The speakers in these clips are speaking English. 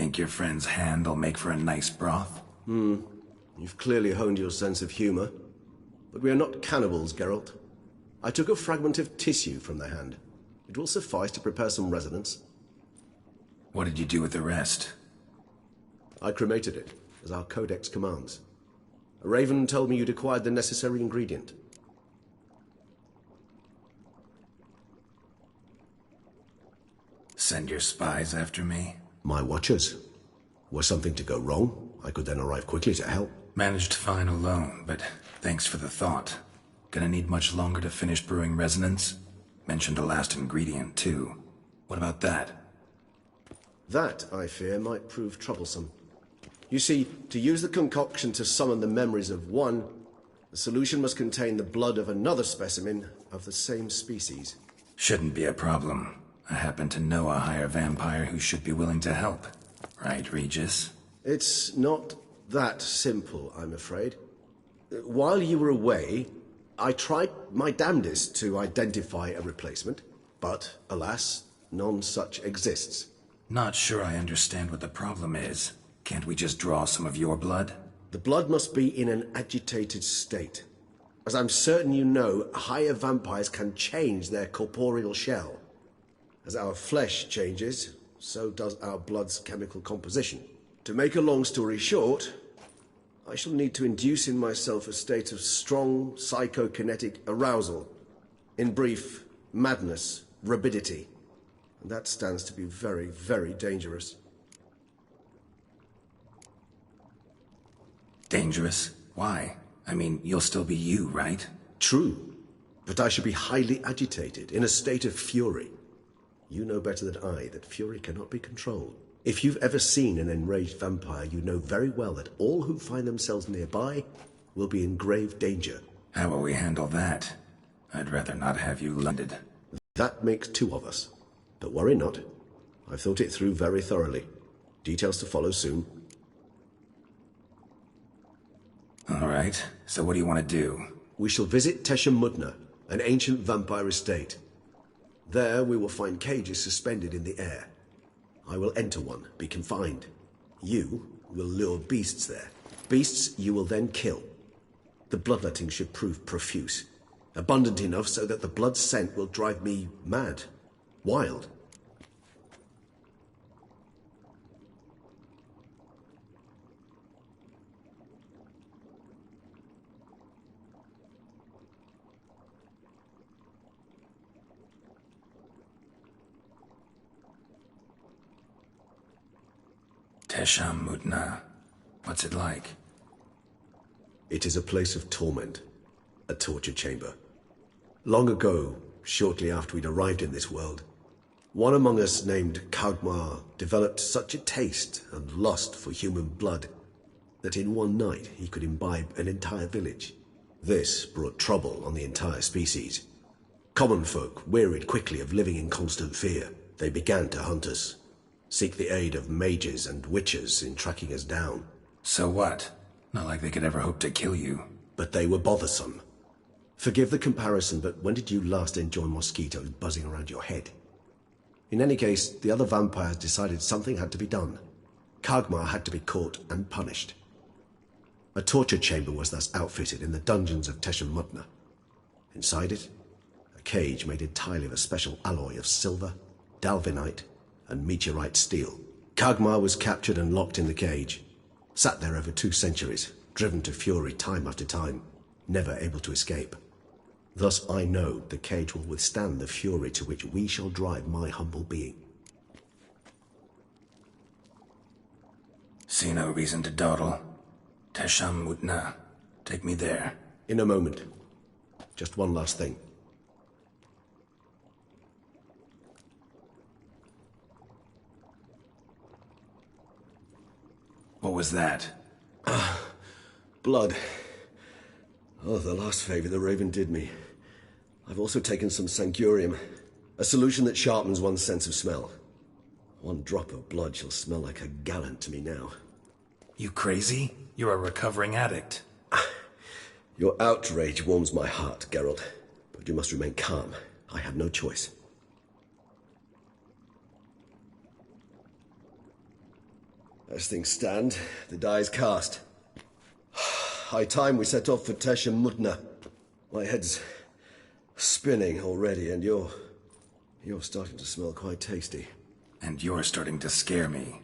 Think your friend's hand'll make for a nice broth? You've clearly honed your sense of humor. But we are not cannibals, Geralt. I took a fragment of tissue from the hand. It will suffice to prepare some resonance. What did you do with the rest? I cremated it, as our codex commands. A raven told me you'd acquired the necessary ingredient. Send your spies after me? My watchers. Were something to go wrong, I could then arrive quickly to help. Managed fine alone, but thanks for the thought. Gonna need much longer to finish brewing resonance? Mentioned a last ingredient, too. What about that? That, I fear, might prove troublesome. You see, to use the concoction to summon the memories of one, the solution must contain the blood of another specimen of the same species. Shouldn't be a problem. I happen to know a higher vampire who should be willing to help. Right, Regis? It's not that simple, I'm afraid. While you were away, I tried my damnedest to identify a replacement, but, alas, none such exists. Not sure I understand what the problem is. Can't we just draw some of your blood? The blood must be in an agitated state. As I'm certain you know, higher vampires can change their corporeal shell. As our flesh changes, so does our blood's chemical composition. To make a long story short, I shall need to induce in myself a state of strong psychokinetic arousal. In brief, madness, rabidity. And that stands to be very, very dangerous. Dangerous? Why? I mean, you'll still be you, right? True, but I should be highly agitated, in a state of fury. You know better than I that fury cannot be controlled. If you've ever seen an enraged vampire, you know very well that all who find themselves nearby will be in grave danger. How will we handle that? I'd rather not have you landed. That makes two of us. But worry not. I've thought it through very thoroughly. Details to follow soon. All right, so what do you want to do? We shall visit Teshamudna, an ancient vampire estate. There we will find cages suspended in the air. I will enter one, be confined. You will lure beasts there. Beasts you will then kill. The bloodletting should prove profuse. Abundant enough so that the blood scent will drive me mad. Wild. Teshamudna. What's it like? It is a place of torment. A torture chamber. Long ago, shortly after we'd arrived in this world, one among us named Kagmar developed such a taste and lust for human blood that in one night he could imbibe an entire village. This brought trouble on the entire species. Common folk wearied quickly of living in constant fear. They began to hunt us, seek the aid of mages and witches in tracking us down. So what? Not like they could ever hope to kill you. But they were bothersome. Forgive the comparison, but when did you last enjoy mosquitoes buzzing around your head? In any case, the other vampires decided something had to be done. Kagmar had to be caught and punished. A torture chamber was thus outfitted in the dungeons of Teshamudna. Inside it, a cage made entirely of a special alloy of silver, dalvinite, and meteorite steel. Kagmar was captured and locked in the cage. Sat there over 2 centuries, driven to fury time after time, never able to escape. Thus I know the cage will withstand the fury to which we shall drive my humble being. See no reason to dawdle. Teshamudna. Take me there. In a moment. Just one last thing. What was that? Blood. Oh, the last favor the Raven did me. I've also taken some Sancurium, a solution that sharpens one's sense of smell. One drop of blood shall smell like a gallon to me now. You crazy? You're a recovering addict. Your outrage warms my heart, Geralt. But you must remain calm. I have no choice. As things stand, the die is cast. High time we set off for Tesha Mutna. My head's spinning already, and you're starting to smell quite tasty. And you're starting to scare me.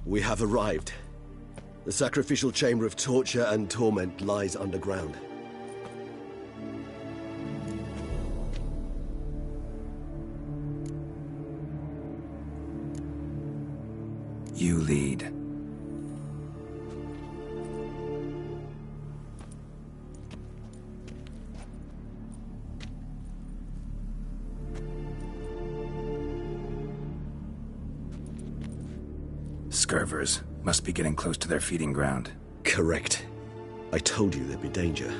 We have arrived. The sacrificial chamber of torture and torment lies underground. You lead. Scurvers must be getting close to their feeding ground. Correct. I told you there'd be danger.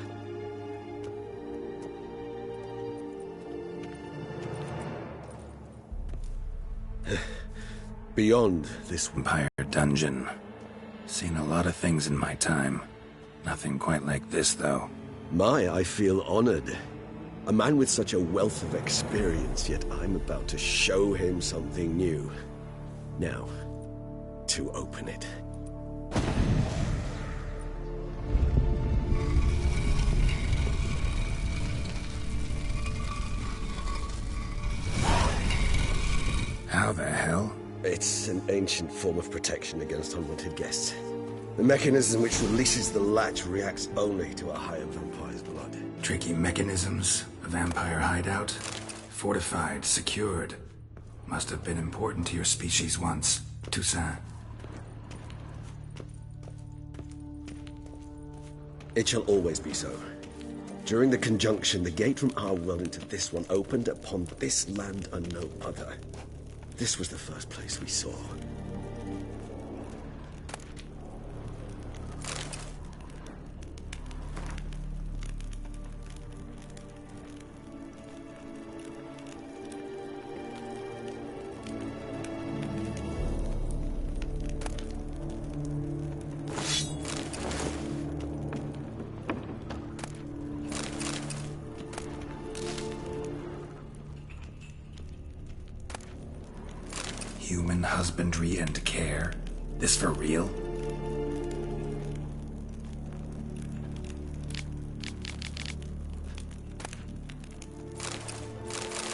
Beyond this Vampire dungeon. Seen a lot of things in my time. Nothing quite like this, though. I feel honored. A man with such a wealth of experience, yet I'm about to show him something new. Now, to open it. How the hell? It's an ancient form of protection against unwanted guests. The mechanism which releases the latch reacts only to a higher vampire's blood. Tricky mechanisms, a vampire hideout. Fortified, secured. Must have been important to your species once, Toussaint. It shall always be so. During the conjunction, the gate from our world into this one opened upon this land and no other. This was the first place we saw. Human husbandry and care? This for real?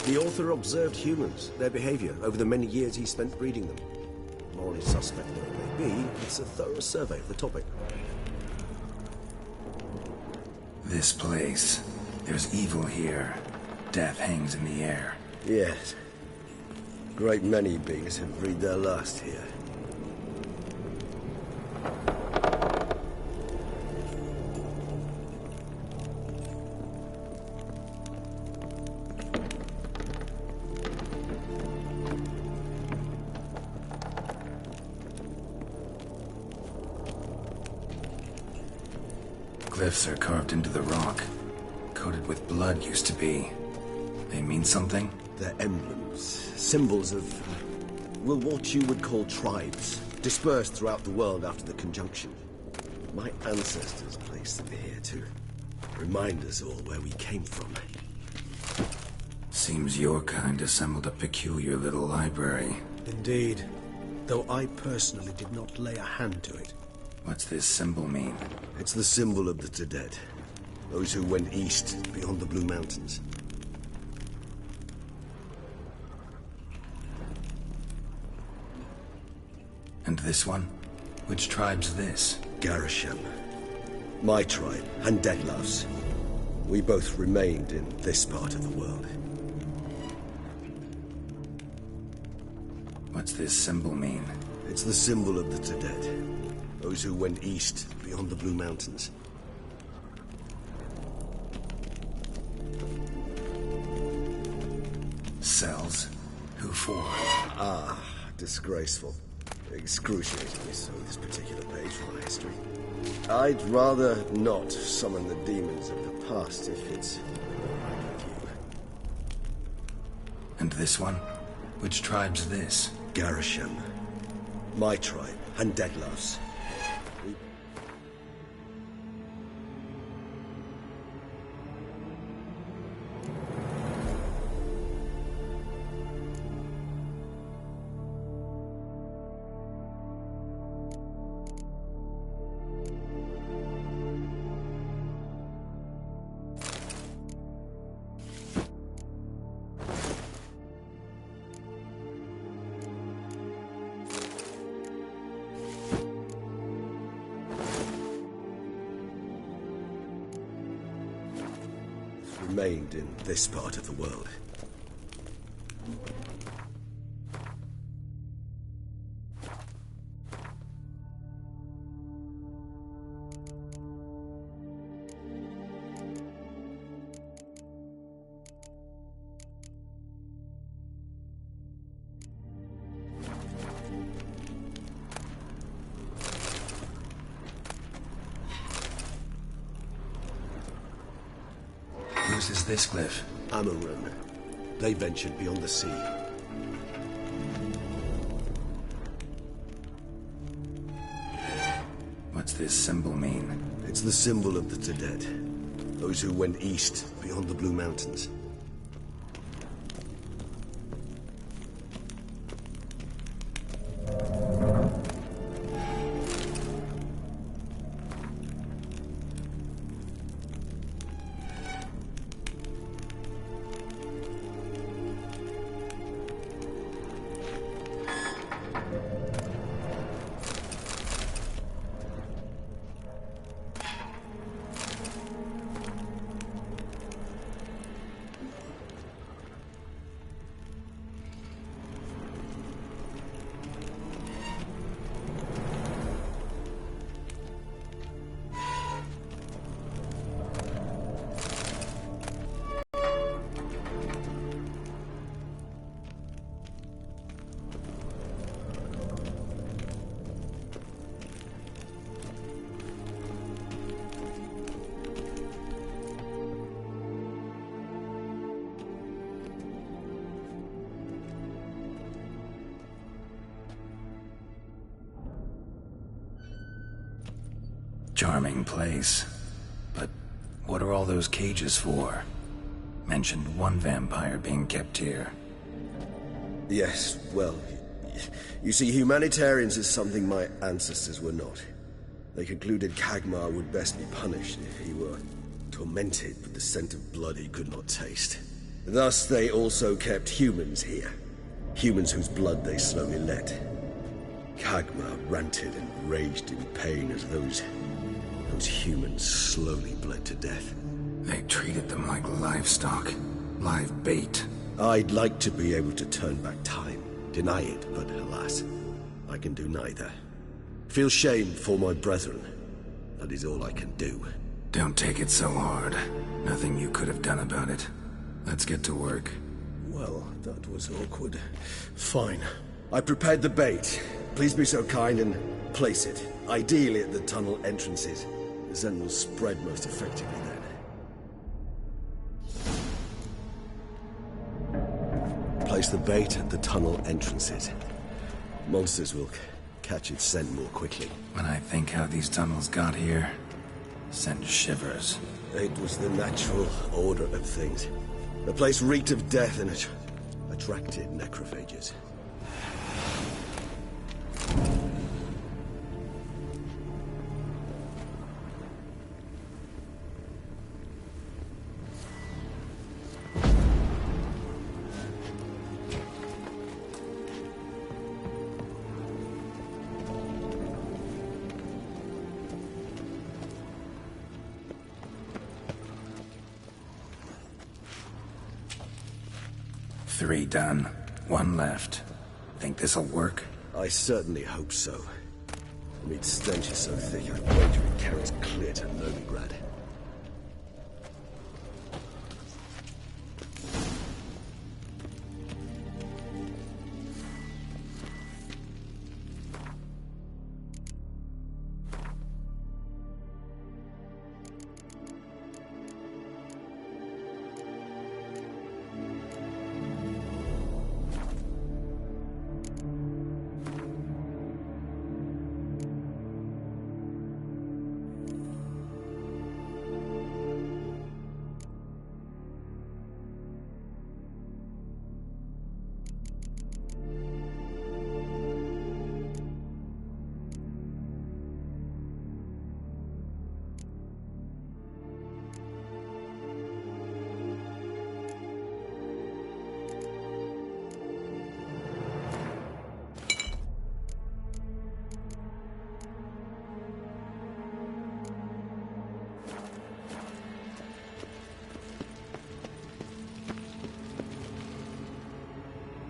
The author observed humans, their behavior, over the many years he spent breeding them. Morally suspect though it may be, it's a thorough survey of the topic. This place. There's evil here. Death hangs in the air. Yes. Great many beings have breathed their last here. Glyphs are carved into the rock. Coated with blood used to be. They mean something? They're emblems, symbols of, well, what you would call tribes, dispersed throughout the world after the conjunction. My ancestors placed them here to remind us all where we came from. Seems your kind assembled a peculiar little library. Indeed, though I personally did not lay a hand to it. What's this symbol mean? It's the symbol of the dead, those who went east beyond the Blue Mountains. And this one? Which tribe's this? Garisham. My tribe, and Deadlove's. We both remained in this part of the world. What's this symbol mean? It's the symbol of the dead. Those who went east, beyond the Blue Mountains. Cells? Who for? Ah, disgraceful. Excruciatingly so, this particular page from our history. I'd rather not summon the demons of the past if it's alright with you. And this one? Which tribe's this? Garisham. My tribe, and Deadlough's. Remained in this part of the world. Whose is this glyph? Amaran. They ventured beyond the sea. What's this symbol mean? It's the symbol of the dead. Those who went east, beyond the Blue Mountains. Charming place. But what are all those cages for? Mentioned one vampire being kept here. Yes, well, you see, humanitarians is something my ancestors were not. They concluded Kagmar would best be punished if he were tormented with the scent of blood he could not taste. Thus, they also kept humans here. Humans whose blood they slowly let. Kagmar ranted and raged in pain as those humans slowly bled to death. They treated them like livestock. Live bait. I'd like to be able to turn back time, deny it, but alas, I can do neither. Feel shame for my brethren. That is all I can do. Don't take it so hard. Nothing you could have done about it. Let's get to work. Well, that was awkward. Fine. I prepared the bait. Please be so kind and place it, ideally at the tunnel entrances. The Zen will spread most effectively then. Place the bait at the tunnel entrances. Monsters will catch its scent more quickly. When I think how these tunnels got here, send shivers. It was the natural order of things. The place reeked of death and it attracted necrophages. Three done. One left. Think this'll work? I certainly hope so. Meat's stench is so thick, I wager it carries clear to Novigrad.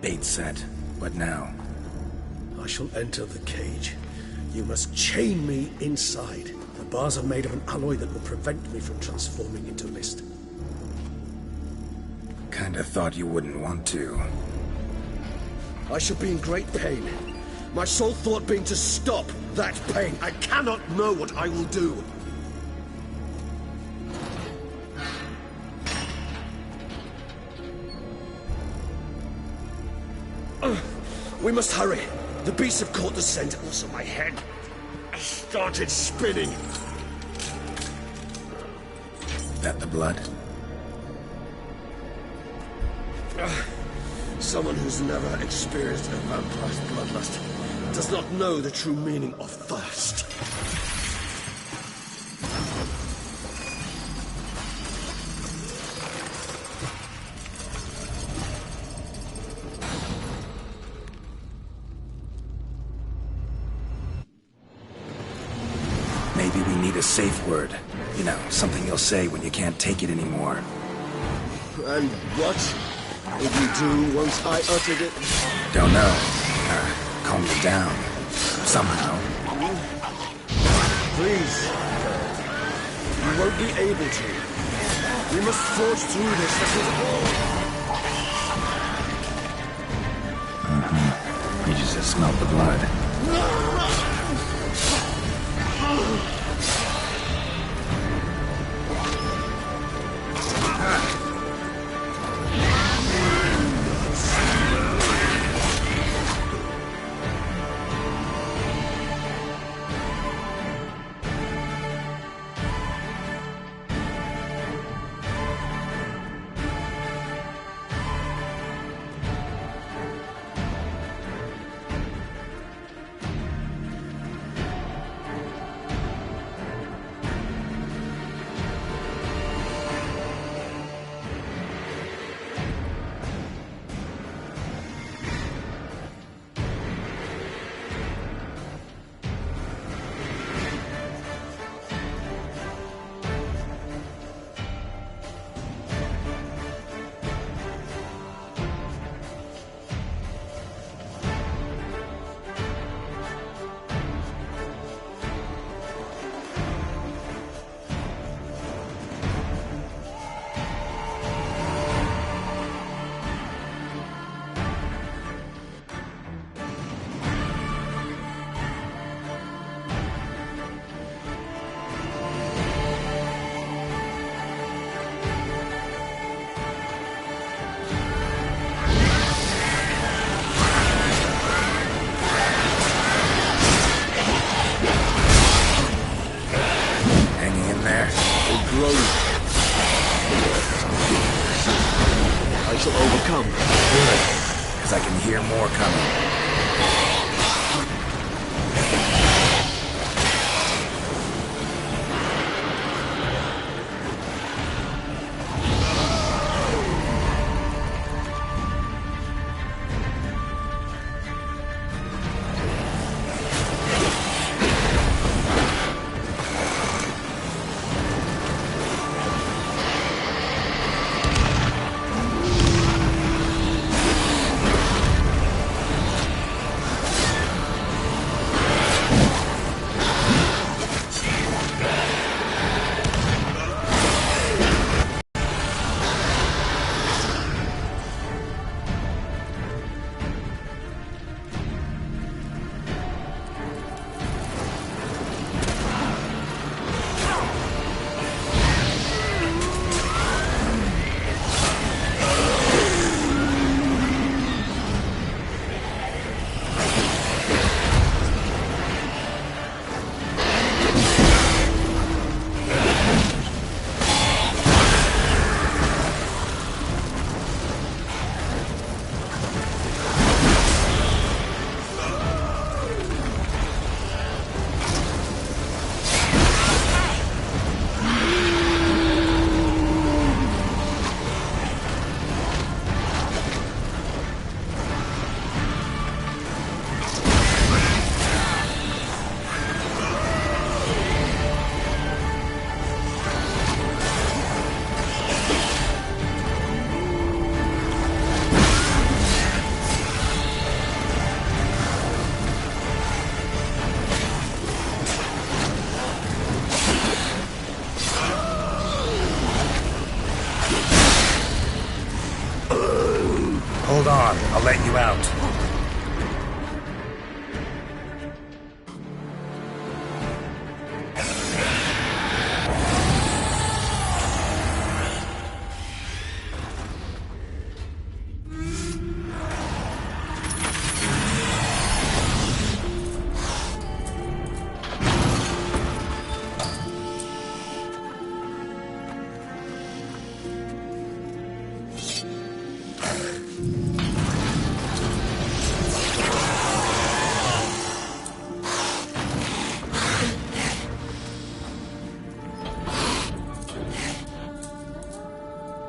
Bait set. What now? I shall enter the cage. You must chain me inside. The bars are made of an alloy that will prevent me from transforming into mist. Kinda thought you wouldn't want to. I shall be in great pain. My sole thought being to stop that pain. I cannot know what I will do. We must hurry. The beasts have caught the scent, also my head has started spinning. That the blood? Someone who's never experienced a vampire's bloodlust does not know the true meaning of thirst. Maybe we need a safe word. You know, something you'll say when you can't take it anymore. And what would you do once I uttered it? Don't know. Calm you down. Somehow. Please. You won't be able to. We must forge through this. That is all. You just smelled the blood. I shall overcome. Good, because I can hear more coming.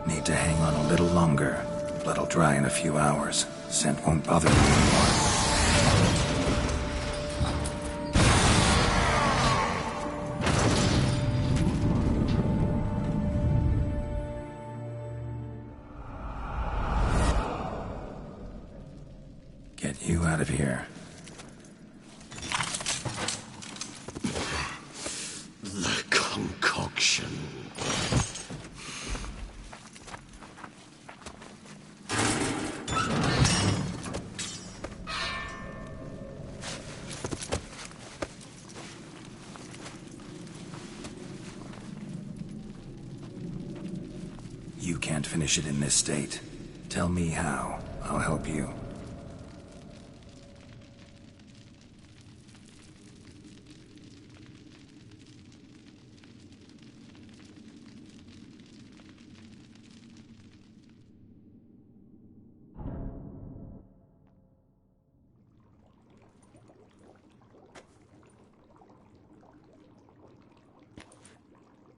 Need to hang on a little longer. Blood'll dry in a few hours. Scent won't bother me anymore. Get you out of here. The concoction. You can't finish it in this state. Tell me how. I'll help you.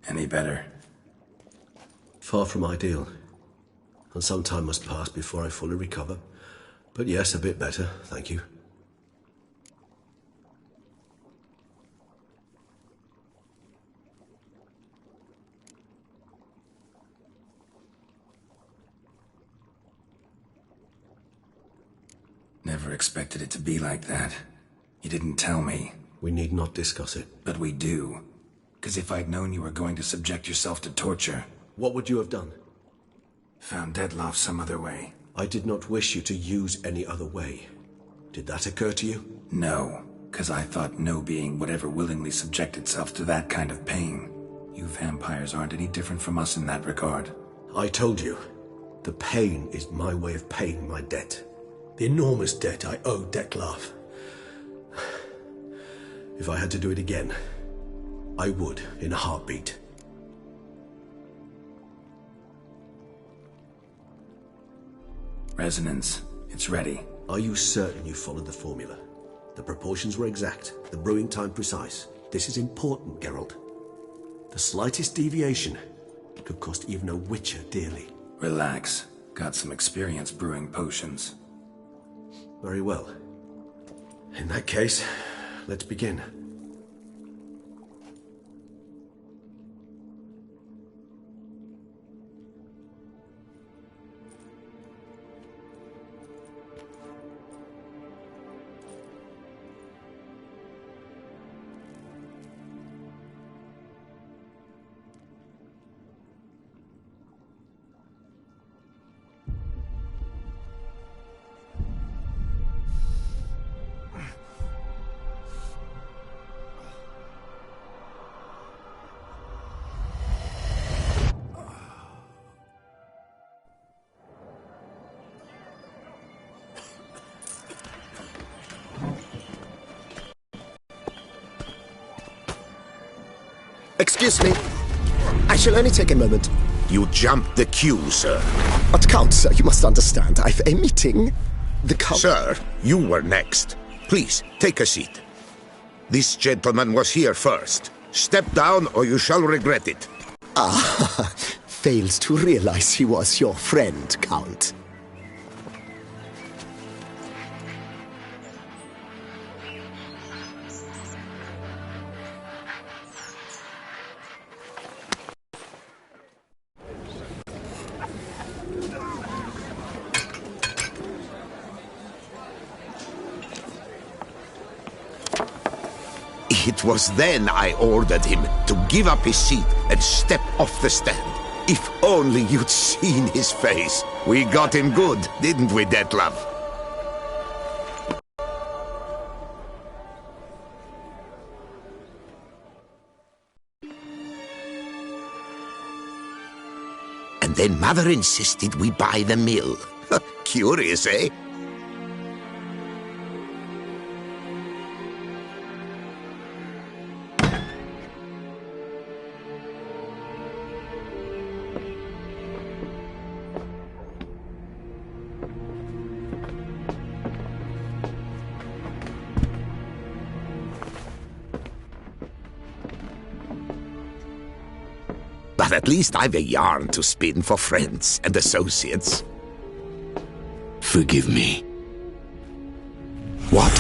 Any better? Far from ideal. And some time must pass before I fully recover. But yes, a bit better, thank you. Never expected it to be like that. You didn't tell me. We need not discuss it. But we do. 'Cause if I'd known you were going to subject yourself to torture... What would you have done? Found Dettlaff some other way. I did not wish you to use any other way. Did that occur to you? No, 'cause I thought no being would ever willingly subject itself to that kind of pain. You vampires aren't any different from us in that regard. I told you. The pain is my way of paying my debt. The enormous debt I owe Dettlaff. If I had to do it again, I would, in a heartbeat. Resonance. It's ready. Are you certain you followed the formula? The proportions were exact, the brewing time precise. This is important, Geralt. The slightest deviation could cost even a witcher dearly. Relax. Got some experience brewing potions. Very well. In that case, let's begin. Excuse me. I shall only take a moment. You jumped the queue, sir. But Count, sir, you must understand. I've a meeting. The Count... Sir, you were next. Please, take a seat. This gentleman was here first. Step down or you shall regret it. Ah, fails to realize he was your friend, Count. It was then I ordered him to give up his seat and step off the stand. If only you'd seen his face. We got him good, didn't we, Dettlaff? and then Mother insisted we buy the mill. Curious, eh? But at least I've a yarn to spin for friends and associates. Forgive me. What?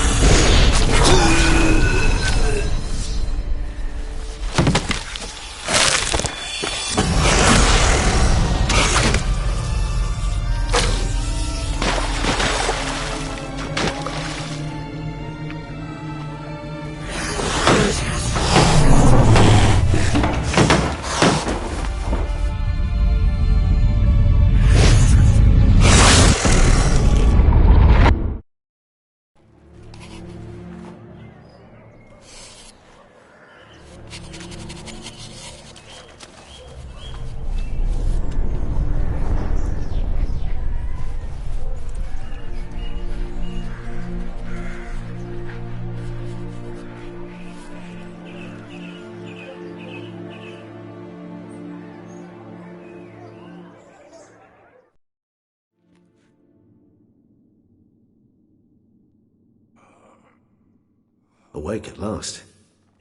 Awake at last.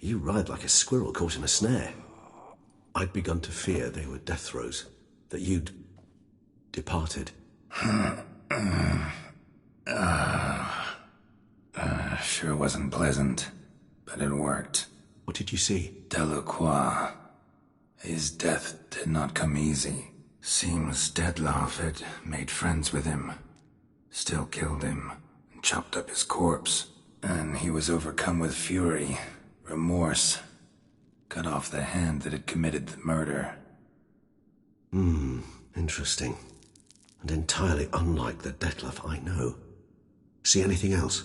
You ride like a squirrel caught in a snare. I'd begun to fear they were death throes, that you'd departed. Sure wasn't pleasant, but it worked. What did you see? Delacroix. His death did not come easy. Seems Dettlaff had made friends with him, still killed him, and chopped up his corpse. And he was overcome with fury, remorse, cut off the hand that had committed the murder. Interesting. And entirely unlike the Dettlaff I know. See anything else?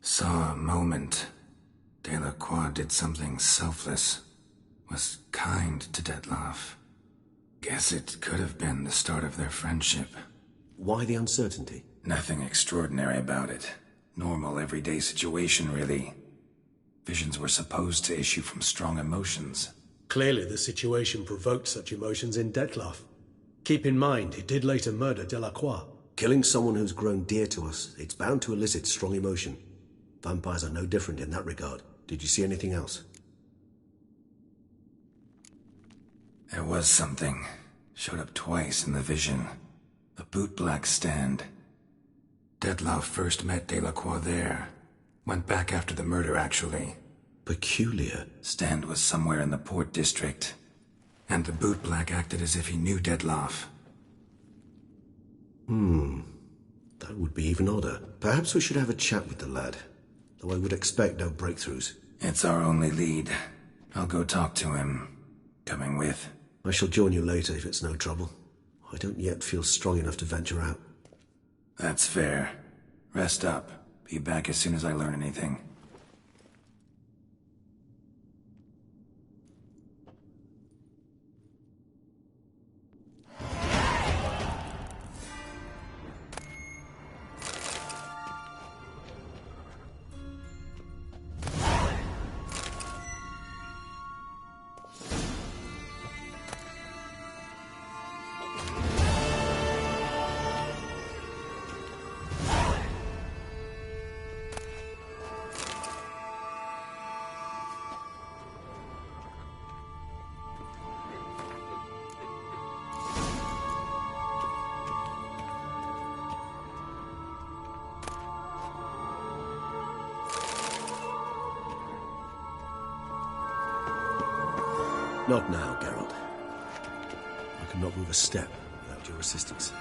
Saw a moment. Delacroix did something selfless. Was kind to Dettlaff. Guess it could have been the start of their friendship. Why the uncertainty? Nothing extraordinary about it. Normal, everyday situation, really. Visions were supposed to issue from strong emotions. Clearly the situation provoked such emotions in Dettlaff. Keep in mind, he did later murder Delacroix. Killing someone who's grown dear to us, it's bound to elicit strong emotion. Vampires are no different in that regard. Did you see anything else? There was something. Showed up twice in the vision. A bootblack stand. Dettlaff first met Delacroix there. Went back after the murder, actually. Peculiar. Stand was somewhere in the port district. And the bootblack acted as if he knew Dettlaff. That would be even odder. Perhaps we should have a chat with the lad. Though I would expect no breakthroughs. It's our only lead. I'll go talk to him. Coming with? I shall join you later if it's no trouble. I don't yet feel strong enough to venture out. That's fair. Rest up. Be back as soon as I learn anything. Not now, Geralt. I cannot move a step without your assistance.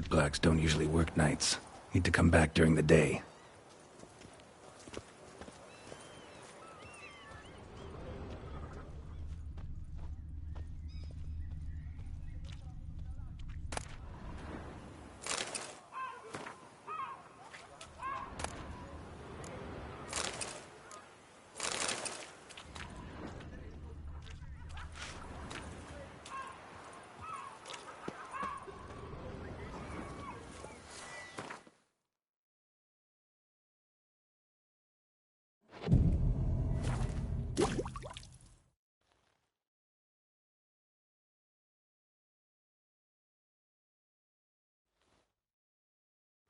bootblacks don't usually work nights. Need to come back during the day.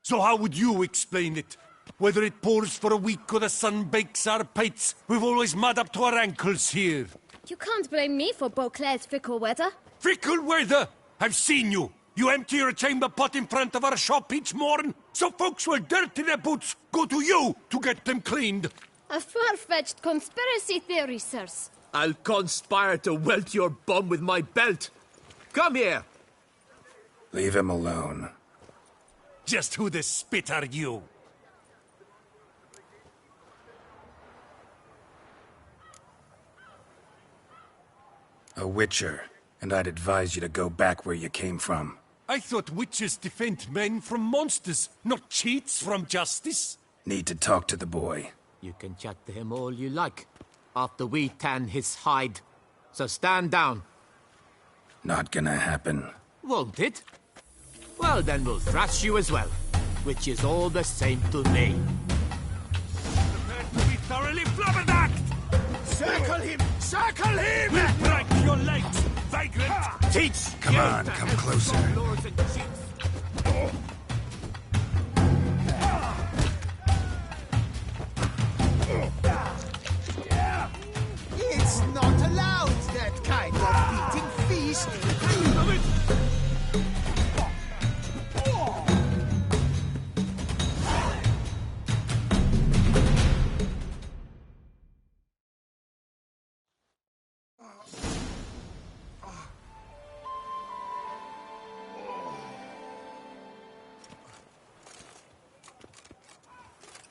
So how would you explain it? Whether it pours for a week or the sun bakes our pates, we've always mud up to our ankles here. You can't blame me for Beauclair's fickle weather. Fickle weather? I've seen you. You empty your chamber pot in front of our shop each morn, so folks will dirty their boots, go to you to get them cleaned. A far-fetched conspiracy theory, sirs. I'll conspire to welt your bum with my belt. Come here. Leave him alone. Just who the spit are you? A witcher, and I'd advise you to go back where you came from. I thought witches defend men from monsters, not cheats from justice. Need to talk to the boy. You can chat to him all you like, after we tan his hide. So stand down. Not gonna happen. Won't it? Well, then we'll thrash you as well, which is all the same to me. Prepare to be thoroughly flabbergasted! Circle him! Circle him! We'll break your legs, vagrant! Teach! Come on, come closer. Lords and chiefs. It's not allowed, that kind of eating feast.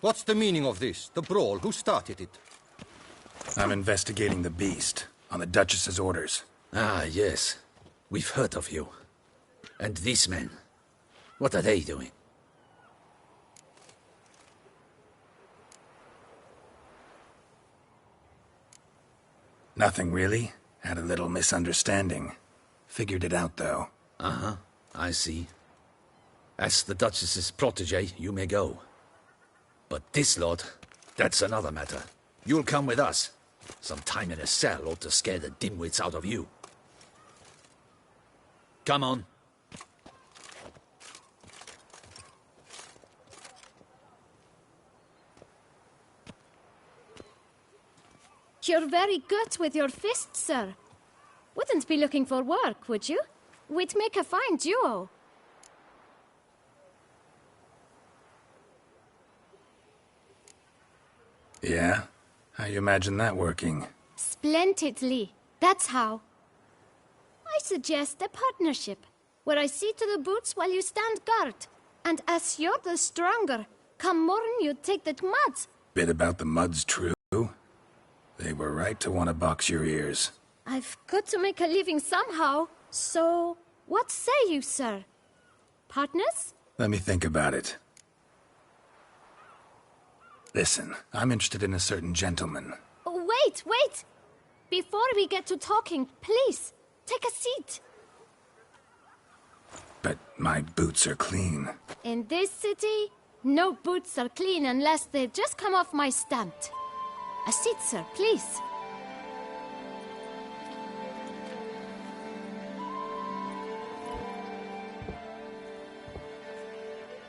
What's the meaning of this? The brawl? Who started it? I'm investigating the beast, on the Duchess's orders. Ah, yes. We've heard of you. And these men, what are they doing? Nothing really. Had a little misunderstanding. Figured it out, though. Uh-huh, I see. As the Duchess's protege, you may go. But this lot, that's another matter. You'll come with us. Some time in a cell ought to scare the dimwits out of you. Come on. You're very good with your fists, sir. Wouldn't be looking for work, would you? We'd make a fine duo. Yeah? How you imagine that working? Splendidly. That's how. I suggest a partnership, where I see to the boots while you stand guard. And as you're the stronger, come morn you take the muds. Bit about the muds true? They were right to want to box your ears. I've got to make a living somehow, so what say you, sir? Partners? Let me think about it. Listen, I'm interested in a certain gentleman. Wait, wait! Before we get to talking, please, take a seat. But my boots are clean. In this city, no boots are clean unless they just come off my stamp. A seat, sir, please.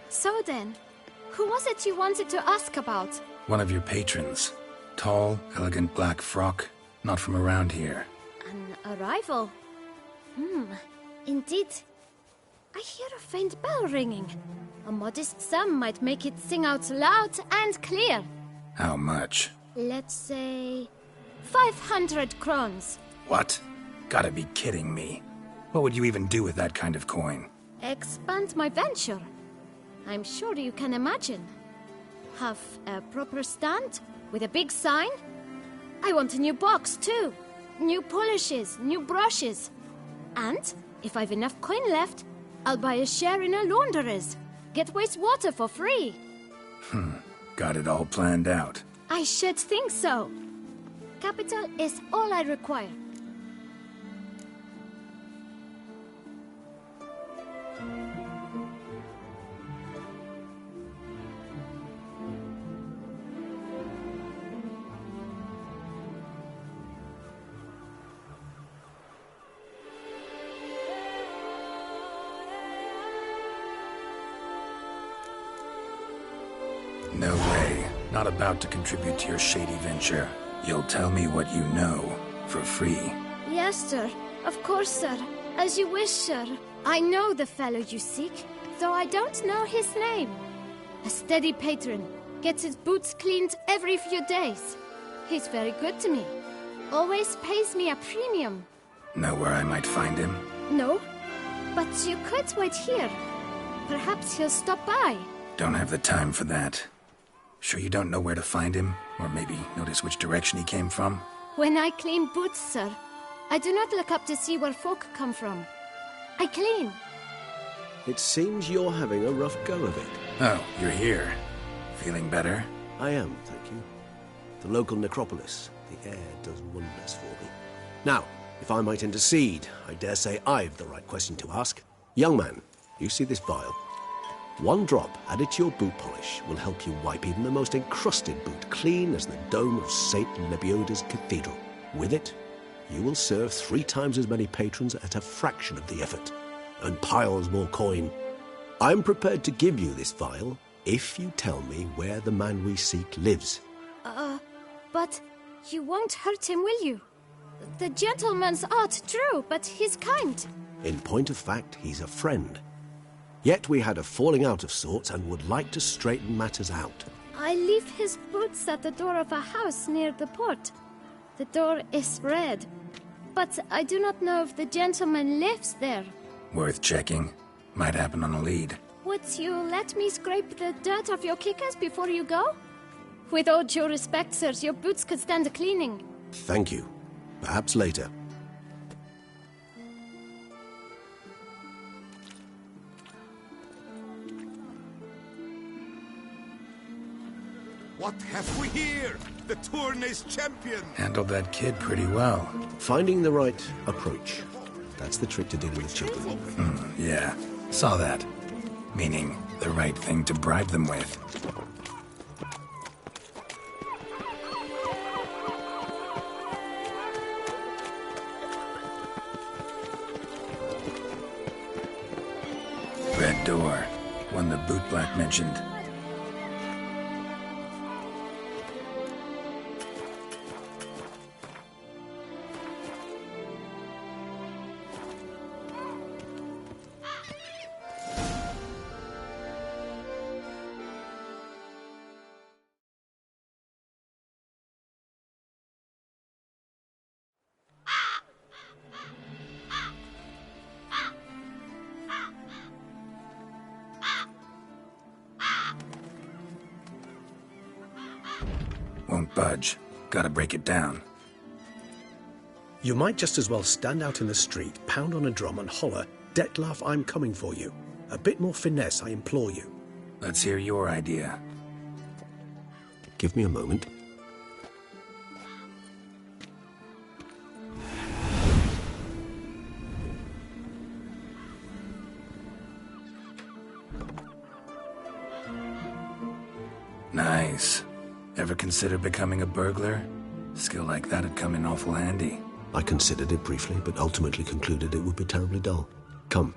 So then, who was it you wanted to ask about? One of your patrons. Tall, elegant black frock. Not from around here. An arrival? Indeed. I hear a faint bell ringing. A modest sum might make it sing out loud and clear. How much? Let's say 500 crowns. What? Gotta be kidding me. What would you even do with that kind of coin? Expand my venture. I'm sure you can imagine. Have a proper stand with a big sign. I want a new box too. New polishes, new brushes. And if I've enough coin left, I'll buy a share in a launderer's. Get wastewater for free. Got it all planned out. I should think so. Capital is all I require. No way. Not about to contribute to your shady venture. You'll tell me what you know, for free. Yes, sir. Of course, sir. As you wish, sir. I know the fellow you seek, though I don't know his name. A steady patron. Gets his boots cleaned every few days. He's very good to me. Always pays me a premium. Know where I might find him? No, but you could wait here. Perhaps he'll stop by. Don't have the time for that. Sure you don't know where to find him? Or maybe notice which direction he came from? When I clean boots, sir, I do not look up to see where folk come from. I clean. It seems you're having a rough go of it. Oh, you're here. Feeling better? I am, thank you. The local necropolis. The air does wonders for me. Now, if I might intercede, I dare say I've the right question to ask. Young man, you see this vial? One drop added to your boot polish will help you wipe even the most encrusted boot clean as the dome of St. Lebioda's cathedral. With it, you will serve 3 times as many patrons at a fraction of the effort, and piles more coin. I'm prepared to give you this vial if you tell me where the man we seek lives. But you won't hurt him, will you? The gentleman's odd, true, but he's kind. In point of fact, he's a friend. Yet we had a falling out of sorts and would like to straighten matters out. I leave his boots at the door of a house near the port. The door is red, but I do not know if the gentleman lives there. Worth checking. Might happen on a lead. Would you let me scrape the dirt off your kickers before you go? With all due respect, sirs, your boots could stand a cleaning. Thank you. Perhaps later. What have we here? The Tournay's champion! Handled that kid pretty well. Finding the right approach. That's the trick to dealing with children. Yeah, saw that. Meaning, the right thing to bribe them with. Red door. One the bootblack mentioned. Won't budge. Gotta break it down. You might just as well stand out in the street, pound on a drum and holler, "Detlef, I'm coming for you." A bit more finesse, I implore you. Let's hear your idea. Give me a moment. Nice. Ever consider becoming a burglar? Skill like that'd come in awful handy. I considered it briefly, but ultimately concluded it would be terribly dull. Come.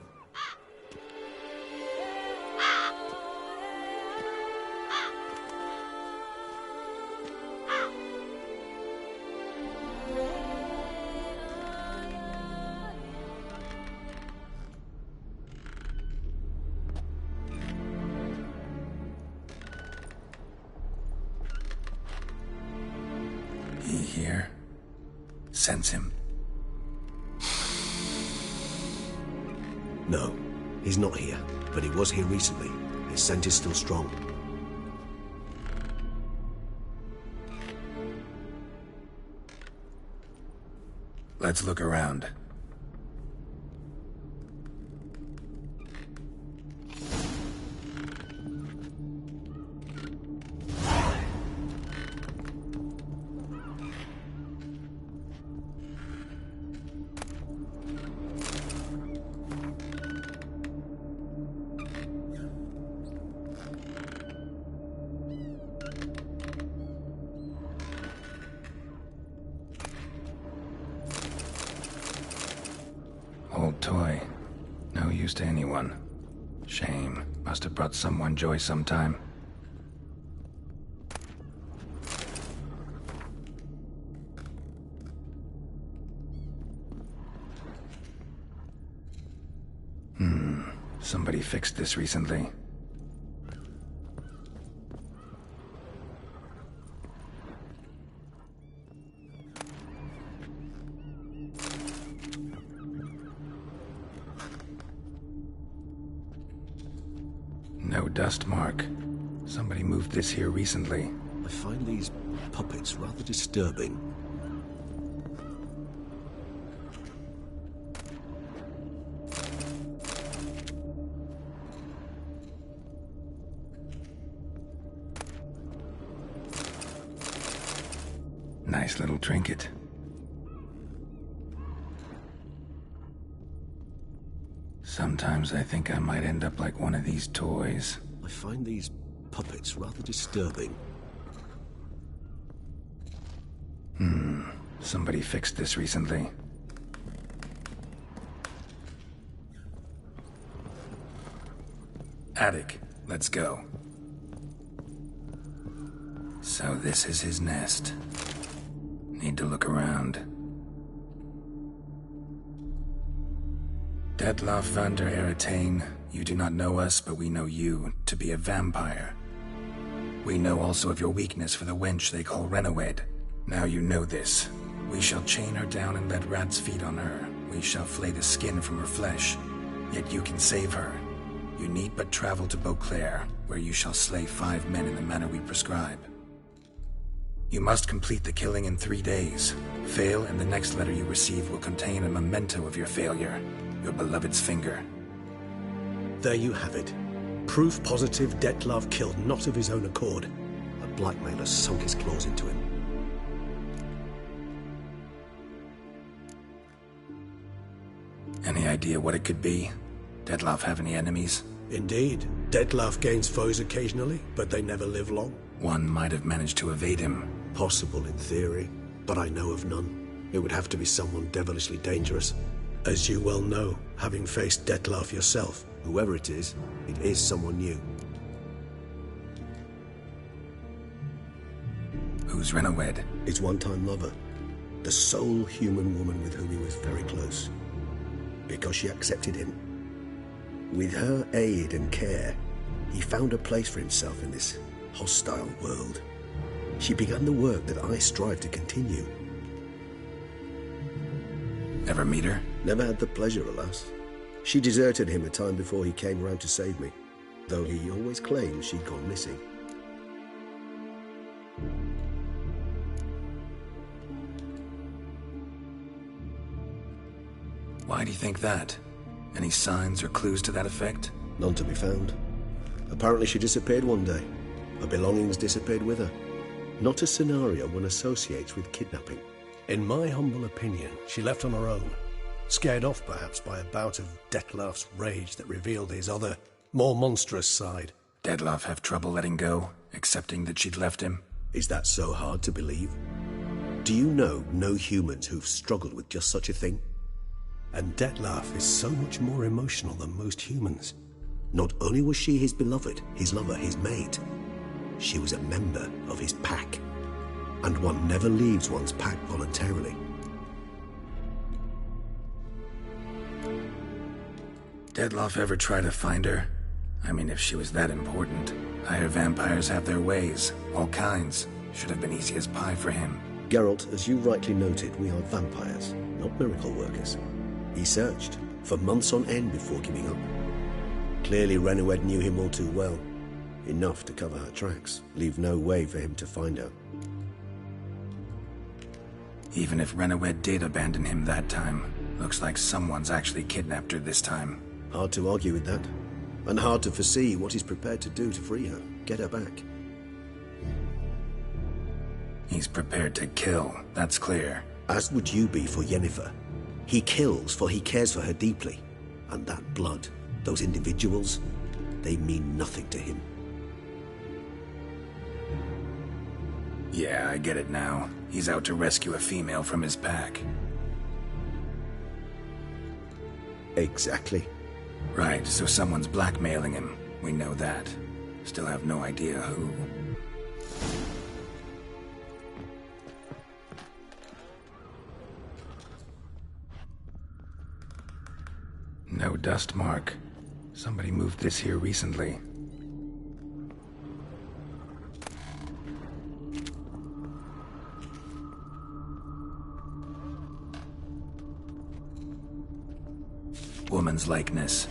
He here? Sense him? No. He's not here, but he was here recently. His scent is still strong. Let's look around. Old toy. No use to anyone. Shame. Must have brought someone joy sometime. Somebody fixed this recently. No dust mark. Somebody moved this here recently. I find these puppets rather disturbing. Nice little trinket. Sometimes I think I might end up like one of these toys. I find these puppets rather disturbing. Somebody fixed this recently. Attic, let's go. So this is his nest. Need to look around. Detlaff van der Eretain, you do not know us, but we know you to be a vampire. We know also of your weakness for the wench they call Renawed. Now you know this. We shall chain her down and let rats feed on her. We shall flay the skin from her flesh. Yet you can save her. You need but travel to Beauclair, where you shall slay 5 men in the manner we prescribe. You must complete the killing in 3 days. Fail, and the next letter you receive will contain a memento of your failure. Your beloved's finger. There you have it. Proof positive Detlaff killed not of his own accord. A blackmailer sunk his claws into him. Any idea what it could be? Detlaff have any enemies? Indeed. Detlaff gains foes occasionally, but they never live long. One might have managed to evade him. Possible in theory, but I know of none. It would have to be someone devilishly dangerous. As you well know, having faced Detlaff yourself. Whoever it is someone new. Who's Renawed? His one-time lover. The sole human woman with whom he was very close. Because she accepted him. With her aid and care, he found a place for himself in this hostile world. She began the work that I strive to continue. Ever meet her? Never had the pleasure, alas. She deserted him a time before he came round to save me, though he always claimed she'd gone missing. Why do you think that? Any signs or clues to that effect? None to be found. Apparently she disappeared one day. Her belongings disappeared with her. Not a scenario one associates with kidnapping. In my humble opinion, she left on her own. Scared off, perhaps, by a bout of Detlaff's rage that revealed his other, more monstrous side. Detlaff have trouble letting go, accepting that she'd left him? Is that so hard to believe? Do you know no humans who've struggled with just such a thing? And Detlaff is so much more emotional than most humans. Not only was she his beloved, his lover, his mate, she was a member of his pack. And one never leaves one's pack voluntarily. Detlaff ever try to find her? I mean, if she was that important. Higher vampires have their ways, all kinds. Should have been easy as pie for him. Geralt, as you rightly noted, we are vampires, not miracle workers. He searched for months on end before giving up. Clearly Renowed knew him all too well. Enough to cover her tracks, leave no way for him to find her. Even if Renowed did abandon him that time, looks like someone's actually kidnapped her this time. Hard to argue with that. And hard to foresee what he's prepared to do to free her, get her back. He's prepared to kill, that's clear. As would you be for Yennefer. He kills for he cares for her deeply. And that blood, those individuals, they mean nothing to him. Yeah, I get it now. He's out to rescue a female from his pack. Exactly. Right, so someone's blackmailing him. We know that. Still have no idea who. No dust mark. Somebody moved this here recently. Woman's likeness.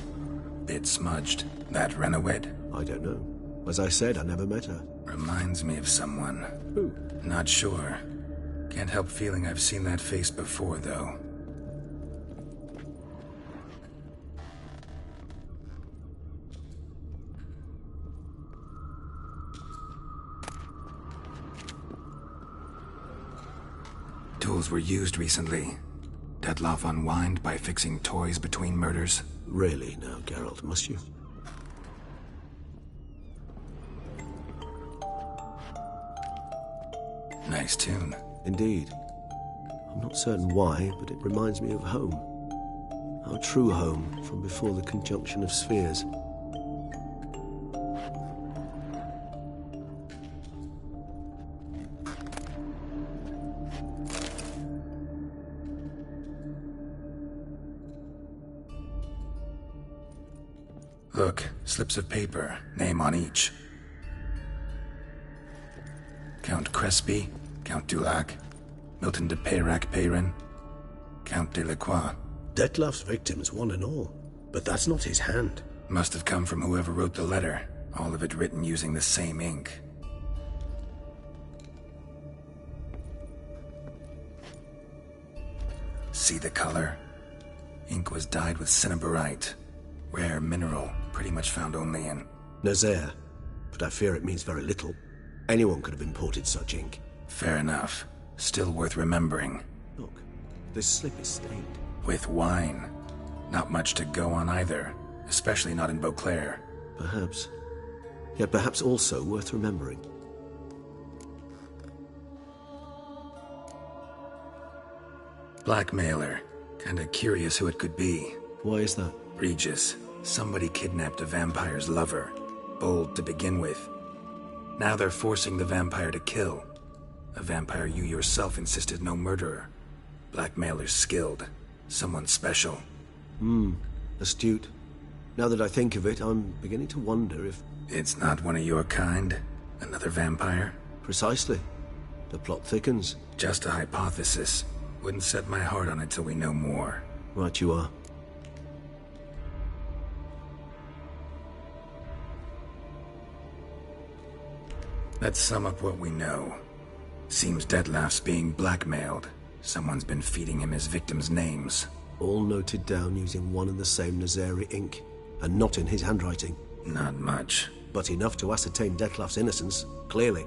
Bit smudged. That Renowed? I don't know. As I said, I never met her. Reminds me of someone. Who? Not sure. Can't help feeling I've seen that face before, though. Tools were used recently. Dettlaff unwind by fixing toys between murders. Really now, Geralt, must you? Nice tune. Indeed. I'm not certain why, but it reminds me of home. Our true home from before the conjunction of spheres. Look, slips of paper, name on each. Count Crespi, Count Dulac, Milton de Peyrac-Peyrin, Count Delacroix. Dettlaff's victims, one and all. But that's not his hand. Must have come from whoever wrote the letter, all of it written using the same ink. See the color? Ink was dyed with cinnabarite. Rare mineral, pretty much found only in Nazaire, but I fear it means very little. Anyone could have imported such ink. Fair enough. Still worth remembering. Look, this slip is stained. With wine. Not much to go on either, especially not in Beauclair. Perhaps. Yet perhaps also worth remembering. Blackmailer. Kinda curious who it could be. Why is that? Regis. Somebody kidnapped a vampire's lover. Bold to begin with. Now they're forcing the vampire to kill. A vampire you yourself insisted no murderer. Blackmailer's skilled. Someone special. Astute. Now that I think of it, I'm beginning to wonder if... It's not one of your kind? Another vampire? Precisely. The plot thickens. Just a hypothesis. Wouldn't set my heart on it till we know more. Right you are. Let's sum up what we know. Seems Dettlaff's being blackmailed. Someone's been feeding him his victims' names. All noted down using one and the same Nazari ink, and not in his handwriting. Not much. But enough to ascertain Dettlaff's innocence, clearly.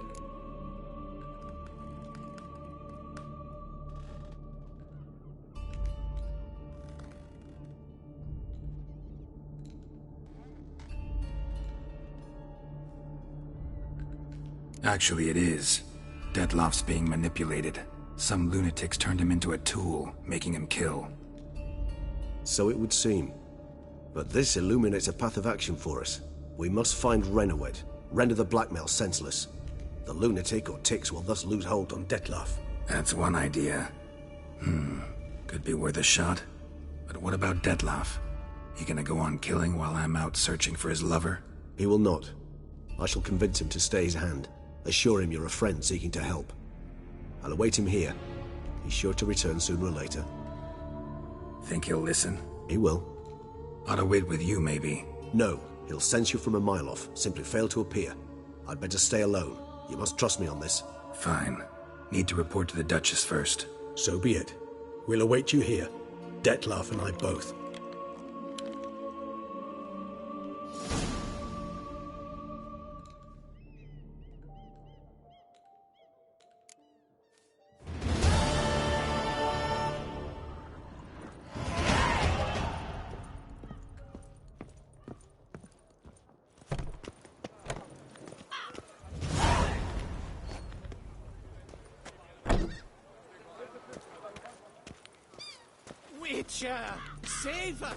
Actually, it is. Dettlaff's being manipulated. Some lunatics turned him into a tool, making him kill. So it would seem. But this illuminates a path of action for us. We must find Renowed, render the blackmail senseless. The lunatic or ticks will thus lose hold on Dettlaff. That's one idea. Could be worth a shot. But what about Dettlaff? He gonna go on killing while I'm out searching for his lover? He will not. I shall convince him to stay his hand. Assure him you're a friend seeking to help. I'll await him here. He's sure to return sooner or later. Think he'll listen? He will. Ought to wait with you, maybe. No. He'll sense you from a mile off. Simply fail to appear. I'd better stay alone. You must trust me on this. Fine. Need to report to the Duchess first. So be it. We'll await you here. Dettlaff and I both. Witcher, save us!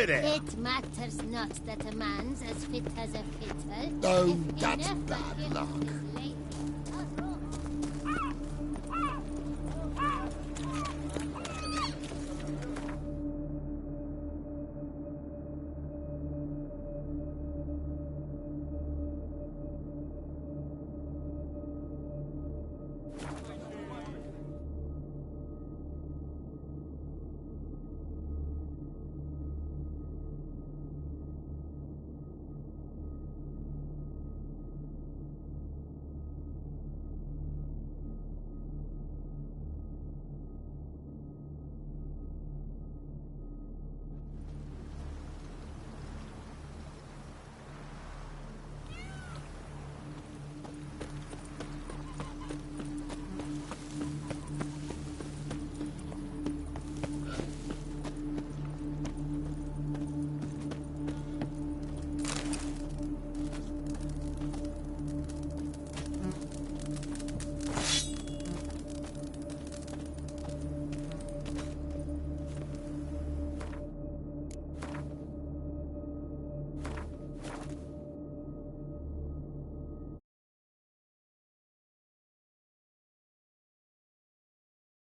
It matters not that a man's as fit as a fiddle. Oh, that's bad luck.